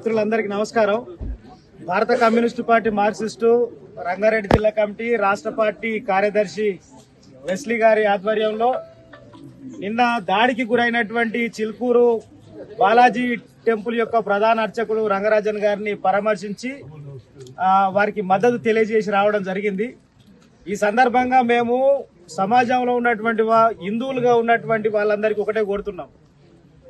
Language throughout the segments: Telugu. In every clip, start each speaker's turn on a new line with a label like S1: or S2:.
S1: మిత్రులందరికీ నమస్కారం. భారత కమ్యూనిస్టు పార్టీ మార్క్సిస్టు రంగారెడ్డి జిల్లా కమిటీ రాష్ట్ర పార్టీ కార్యదర్శి వెస్లీ గారి ఆధ్వర్యంలో నిన్న దాడికి గురైనటువంటి చిల్కూరు బాలాజీ టెంపుల్ యొక్క ప్రధాన అర్చకుడు రంగరాజన్ గారిని పరామర్శించి వారికి మద్దతు తెలియజేసి రావడం జరిగింది. ఈ సందర్భంగా మేము సమాజంలో ఉన్నటువంటి హిందువులుగా ఉన్నటువంటి వాళ్ళందరికీ ఒకటే కోరుతున్నాం.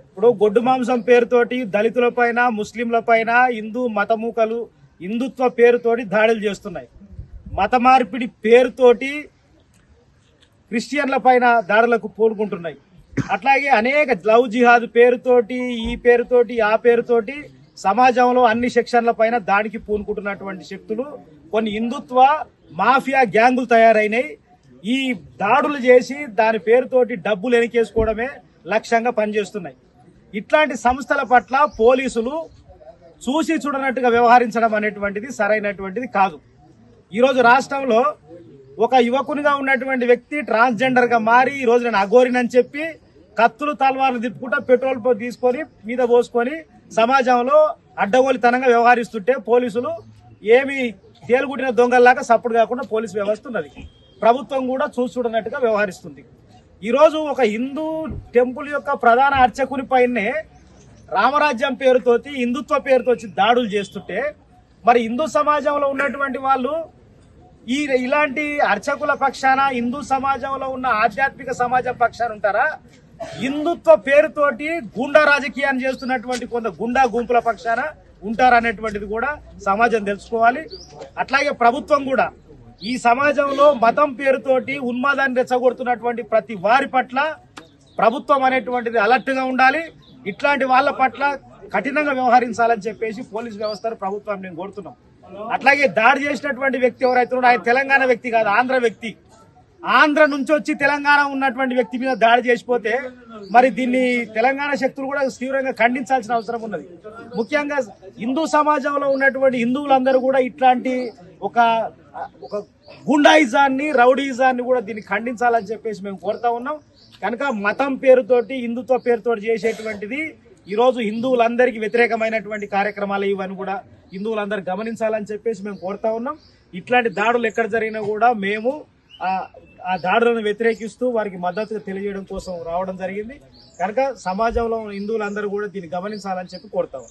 S1: ఇప్పుడు గొడ్డు మాంసం పేరుతోటి దళితుల పైన, ముస్లింల పైన హిందూ మతమూకలు హిందుత్వ పేరుతోటి దాడులు చేస్తున్నాయి. మత మార్పిడి పేరుతోటి క్రిస్టియన్ల పైన దాడులకు పూనుకుంటున్నాయి. అట్లాగే అనేక లవ్ జిహాద్ పేరుతోటి, ఈ పేరుతోటి, ఆ పేరుతోటి సమాజంలో అన్ని సెక్షన్ల పైన దాడికి పూనుకుంటున్నటువంటి శక్తులు, కొన్ని హిందుత్వ మాఫియా గ్యాంగులు తయారైనాయి. ఈ దాడులు చేసి దాని పేరుతోటి డబ్బులు ఎనికేసుకోవడమే లక్ష్యంగా పనిచేస్తున్నాయి. ఇట్లాంటి సంస్థల పట్ల పోలీసులు చూసి చూడనట్టుగా వ్యవహరించడం అనేటువంటిది సరైనటువంటిది కాదు. ఈరోజు రాష్ట్రంలో ఒక యువకునిగా ఉన్నటువంటి వ్యక్తి ట్రాన్స్జెండర్ గా మారి ఈ రోజు నేను అఘోరినని చెప్పి కత్తులు తల్వార్లు తిప్పుకుంటా పెట్రోల్ తీసుకొని మీద పోసుకొని సమాజంలో అడ్డగోలితనంగా వ్యవహరిస్తుంటే పోలీసులు ఏమి తేలుగుట్టిన దొంగల్లాగా సప్పుడు కాకుండా పోలీసు వ్యవస్థ ఉన్నది. ప్రభుత్వం కూడా చూసి చూడనట్టుగా వ్యవహరిస్తుంది. ఈరోజు ఒక హిందూ టెంపుల్ యొక్క ప్రధాన అర్చకుని పైనే రామరాజ్యం పేరుతోటి, హిందుత్వ పేరుతో వచ్చి దాడులు చేస్తుంటే మరి హిందూ సమాజంలో ఉన్నటువంటి వాళ్ళు ఇలాంటి అర్చకుల పక్షాన, హిందూ సమాజంలో ఉన్న ఆధ్యాత్మిక సమాజం పక్షాన ఉంటారా? హిందుత్వ పేరుతోటి గుండా రాజకీయాన్ని చేస్తున్నటువంటి కొంత గుండా గుంపుల పక్షాన ఉంటారనేటువంటిది కూడా సమాజం తెలుసుకోవాలి. అట్లాగే ప్రభుత్వం కూడా ఈ సమాజంలో మతం పేరుతోటి ఉన్మాదాన్ని రెచ్చగొడుతున్నటువంటి ప్రతి వారి పట్ల ప్రభుత్వం అనేటువంటిది అలర్ట్ గా ఉండాలి. ఇట్లాంటి వాళ్ళ పట్ల కఠినంగా వ్యవహరించాలని చెప్పేసి పోలీస్ వ్యవస్థను ప్రభుత్వాన్ని మేము కోరుతున్నాం. అట్లాగే దాడి చేసినటువంటి వ్యక్తి ఎవరైతున్నాడో ఆయన తెలంగాణ వ్యక్తి కాదు, ఆంధ్ర వ్యక్తి. ఆంధ్ర నుంచి వచ్చి తెలంగాణ ఉన్నటువంటి వ్యక్తి మీద దాడి చేసిపోతే మరి దీన్ని తెలంగాణ శక్తులు కూడా తీవ్రంగా ఖండించాల్సిన అవసరం ఉన్నది. ముఖ్యంగా హిందూ సమాజంలో ఉన్నటువంటి హిందువులందరూ కూడా ఇట్లాంటి ఒక గుండాయిజాన్ని, రౌడీయిజాన్ని కూడా దీన్ని ఖండించాలని చెప్పేసి మేము కోరుతా ఉన్నాం. కనుక మతం పేరుతోటి, హిందుత్వ పేరుతోటి చేసేటువంటిది ఈరోజు హిందువులందరికీ వ్యతిరేకమైనటువంటి కార్యక్రమాలు ఇవన్నీ కూడా హిందువులందరూ గమనించాలని చెప్పేసి మేము కోరుతా ఉన్నాం. ఇట్లాంటి దాడులు ఎక్కడ జరిగినా కూడా మేము ఆ దాడులను వ్యతిరేకిస్తూ వారికి మద్దతు తెలియజేయడం కోసం రావడం జరిగింది. కనుక సమాజంలో హిందువులందరూ కూడా దీన్ని గమనించాలని చెప్పి కోరుతాం.